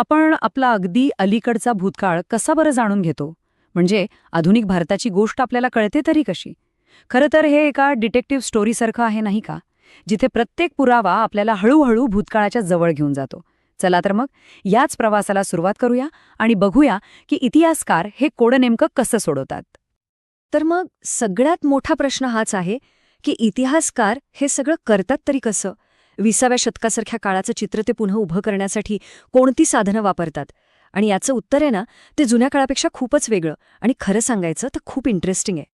आपण आपला अगदी अलीकडचा भूतकाळ कसा बरं जाणून घेतो? म्हणजे आधुनिक भारताची गोष्ट आपल्याला कळते तरी कशी? खरं तर हे एका डिटेक्टिव्ह स्टोरीसारखं आहे नाही का? जिथे प्रत्येक पुरावा आपल्याला हळूहळू भूतकाळाच्या जवळ घेऊन जातो. चला तर मग याच प्रवासाला सुरुवात करूया आणि बघूया की इतिहासकार हे कोडं नेमकं कसं सोडवतात. तर मग सगळ्यात मोठा प्रश्न हाच आहे की इतिहासकार हे सगळं करतात तरी कसं? 20व्या शतकासारख्या काळाचं चित्र ते पुन्हा उभं करण्यासाठी कोणती साधनं वापरतात? आणि याचं उत्तर आहे ना, ते जुन्या काळापेक्षा खूपच वेगळं आणि खरं सांगायचं तर खूप इंटरेस्टिंग आहे.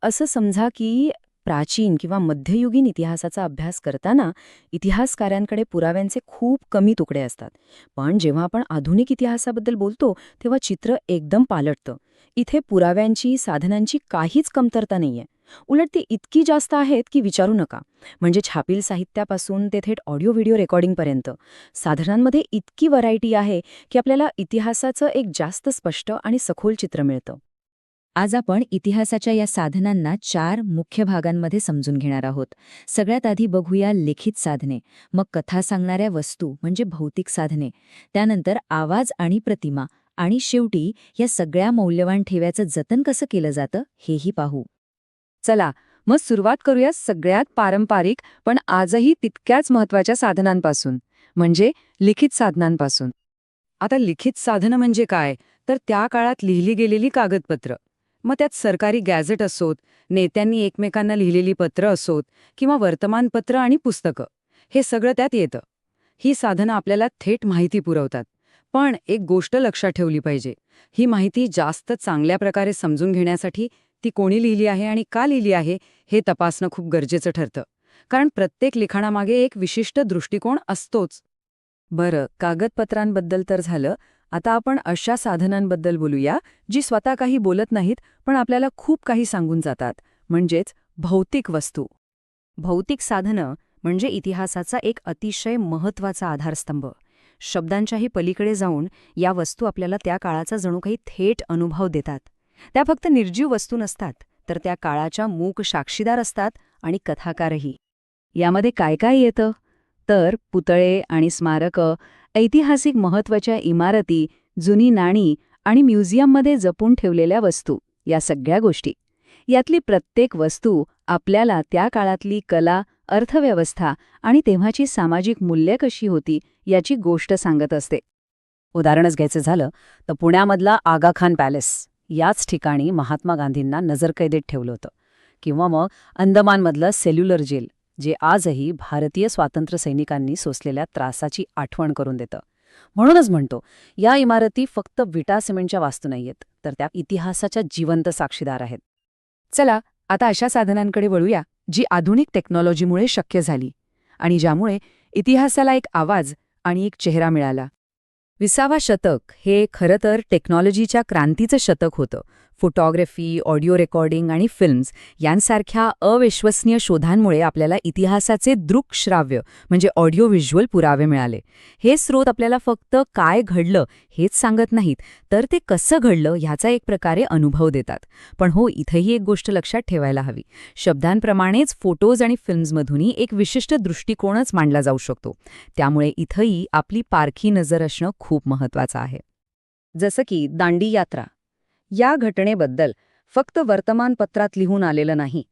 असं समजा की प्राचीन किंवा मध्ययुगीन इतिहासाचा अभ्यास करताना इतिहासकारांकडे पुराव्यांचे खूप कमी तुकडे असतात. पण जेव्हा आपण आधुनिक इतिहासाबद्दल बोलतो तेव्हा चित्र एकदम पालटतं. इथे पुराव्यांची, साधनांची काहीच कमतरता नाहीये. उलट ती इतकी जास्त आहेत की विचारू नका. म्हणजे छापील साहित्यापासून ते थेट ऑडिओ व्हिडिओ रेकॉर्डिंगपर्यंत साधनांमध्ये इतकी व्हरायटी आहे की आपल्याला इतिहासाचं एक जास्त स्पष्ट आणि सखोल चित्र मिळतं. आज आपण इतिहासाच्या या साधनांना 4 मुख्य भागांमध्ये समजून घेणार आहोत. सगळ्यात आधी बघूया लिखित साधने, मग कथा सांगणाऱ्या वस्तू म्हणजे भौतिक साधने, त्यानंतर आवाज आणि प्रतिमा, आणि शेवटी या सगळ्या मौल्यवान ठेव्याचं जतन कसं केलं जातं हेही पाहू. चला मग सुरुवात करूया सगळ्यात पारंपरिक पण आजही तितक्याच महत्वाच्या साधनांपासून, म्हणजे लिखित साधनांपासून. आता लिखित साधनं म्हणजे काय? तर त्या काळात लिहिली गेलेली कागदपत्र. मग त्यात सरकारी गॅझेट असोत, नेत्यांनी एकमेकांना लिहिलेली पत्र असोत किंवा वर्तमानपत्र आणि पुस्तकं, हे सगळं त्यात येतं. ही साधनं आपल्याला थेट माहिती पुरवतात. पण एक गोष्ट लक्षात ठेवली पाहिजे, ही माहिती जास्त चांगल्या प्रकारे समजून घेण्यासाठी ती कोणी लिहिली आहे आणि का लिहिली आहे हे तपासणं खूप गरजेचं ठरतं. कारण प्रत्येक लिखाणामागे एक विशिष्ट दृष्टिकोन असतोच. बरं, कागदपत्रांबद्दल तर झालं. आता आपण अशा साधनांबद्दल बोलूया जी स्वतः काही बोलत नाहीत पण आपल्याला खूप काही सांगून जातात, म्हणजेच भौतिक वस्तू. भौतिक साधनं म्हणजे इतिहासाचा एक अतिशय महत्त्वाचा आधारस्तंभ. शब्दांच्याही पलीकडे जाऊन या वस्तू आपल्याला त्या काळाचा जणू काही थेट अनुभव देतात. त्या फक्त निर्जीव वस्तू नसतात, तर त्या काळाच्या मूक साक्षीदार असतात आणि कथाकारही. यामध्ये काय काय येतं? तर पुतळे आणि स्मारकं, ऐतिहासिक महत्त्वाच्या इमारती, जुनी नाणी आणि म्युझियममध्ये जपून ठेवलेल्या वस्तू, या सगळ्या गोष्टी. यातली प्रत्येक वस्तू आपल्याला त्या काळातली कला, अर्थव्यवस्था आणि तेव्हाची सामाजिक मूल्ये कशी होती याची गोष्ट सांगत असते. उदाहरणच घ्यायचं झालं तर पुण्यामधला आगा खान पॅलेस, याच ठिकाणी महात्मा गांधींना नजरकैदेत ठेवलं होतं. किंवा मग अंदमानमधलं सेल्युलर जेल, जे आजही भारतीय स्वातंत्र्य सैनिकांनी सोसलेल्या त्रासाची आठवण करून देतं. म्हणूनच म्हणतो, या इमारती फक्त विटा सिमेंटच्या वास्तू नाहीयेत, तर त्या इतिहासाच्या जिवंत साक्षीदार आहेत. चला आता अशा साधनांकडे वळूया जी आधुनिक टेक्नॉलॉजीमुळे शक्य झाली आणि ज्यामुळे इतिहासाला एक आवाज आणि एक चेहरा मिळाला. 20वा शतक हे खरं तर टेक्नॉलॉजीच्या क्रांतीचं शतक होतं. फोटोग्राफी, ऑडिओ रेकॉर्डिंग आणि फिल्म्स यांसारख्या अविश्वसनीय शोधांमुळे आपल्याला इतिहासाचे दृकश्राव्य म्हणजे ऑडिओ व्हिज्युअल पुरावे मिळाले. हे स्रोत आपल्याला फक्त काय घडलं हेच सांगत नाहीत, तर ते कसं घडलं ह्याचा एक प्रकारे अनुभव देतात. पण हो, इथंही एक गोष्ट लक्षात ठेवायला हवी. शब्दांप्रमाणेच फोटोज आणि फिल्म्समधूनही एक विशिष्ट दृष्टिकोनच मांडला जाऊ शकतो. त्यामुळे इथंही आपली पारखी नजर असणं खूप महत्वाचं आहे. जसं की दांडी यात्रा. या घटनेबद्दल फक्त वर्तमानपत्रात लिहून आलेलं नाही,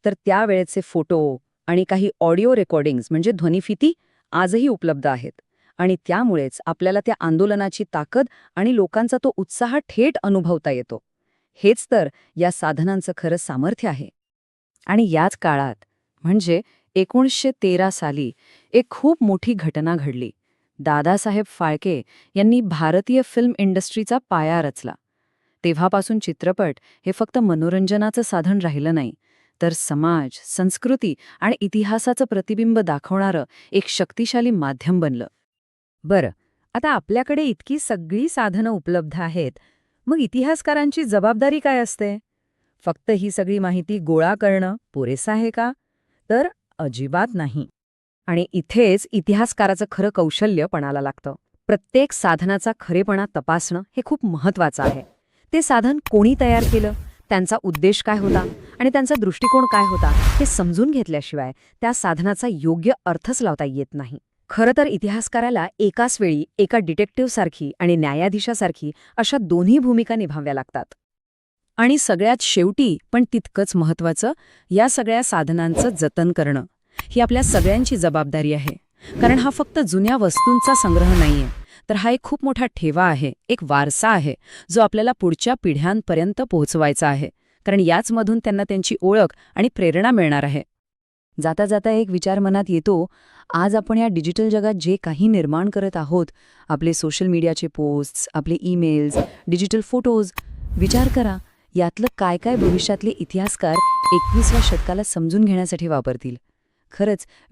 तर त्यावेळेचे फोटो आणि काही ऑडिओ रेकॉर्डिंग्स म्हणजे ध्वनिफिती आजही उपलब्ध आहेत. आणि त्यामुळेच आपल्याला त्या आंदोलनाची ताकद आणि लोकांचा तो उत्साह थेट अनुभवता येतो. हेच तर या साधनांचं खरं सामर्थ्य आहे. आणि याच काळात म्हणजे 1913 साली एक खूप मोठी घटना घडली. दादासाहेब फाळके यांनी भारतीय फिल्म इंडस्ट्रीचा पाया रचला. तेव्हापासून चित्रपट हे फक्त मनोरंजनाचं साधन राहिलं नाही, तर समाज, संस्कृती आणि इतिहासाचं प्रतिबिंब दाखवणारं एक शक्तिशाली माध्यम बनलं. बरं, आता आपल्याकडे इतकी सगळी साधनं उपलब्ध आहेत, मग इतिहासकारांची जबाबदारी काय असते? फक्त ही सगळी माहिती गोळा करणं पुरेसं आहे का? तर अजिबात नाही. आणि इथेच इतिहासकाराचं खरं कौशल्य पणाला लागतं. प्रत्येक साधनाचा खरेपणा तपासणं हे खूप महत्वाचं आहे. ते साधन कोणी तयार केलं, त्यांचा उद्देश काय होता आणि त्यांचा दृष्टिकोन काय होता हे समजून घेतल्याशिवाय त्या साधनाचा योग्य अर्थच लावता येत नाही. खरं तर इतिहासकाराला एकाच वेळी एका डिटेक्टिव्हसारखी आणि न्यायाधीशासारखी अशा दोन्ही भूमिका निभाव्या लागतात. आणि सगळ्यात शेवटी पण तितकंच महत्त्वाचं, या सगळ्या साधनांचं जतन करणं ही आपल्या सगळ्यांची जबाबदारी आहे. कारण हा फक्त जुन्या वस्तूंचा संग्रह नाहीये, तर हा एक खूप मोठा ठेवा आहे, एक वारसा आहे, जो आपल्याला पुढच्या पिढ्यांपर्यंत पोहोचवायचा आहे. कारण याचमधून त्यांना त्यांची ओळख आणि प्रेरणा मिळणार आहे. जाता जाता एक विचार मनात येतो, आज आपण या डिजिटल जगात जे काही निर्माण करत आहोत, आपले सोशल मीडियाचे पोस्ट्स, आपले ईमेल्स, डिजिटल फोटोज, विचार करा यातलं काय काय भविष्यातले इतिहासकार 21व्या शतकाला समजून घेण्यासाठी वापरतील. खरंच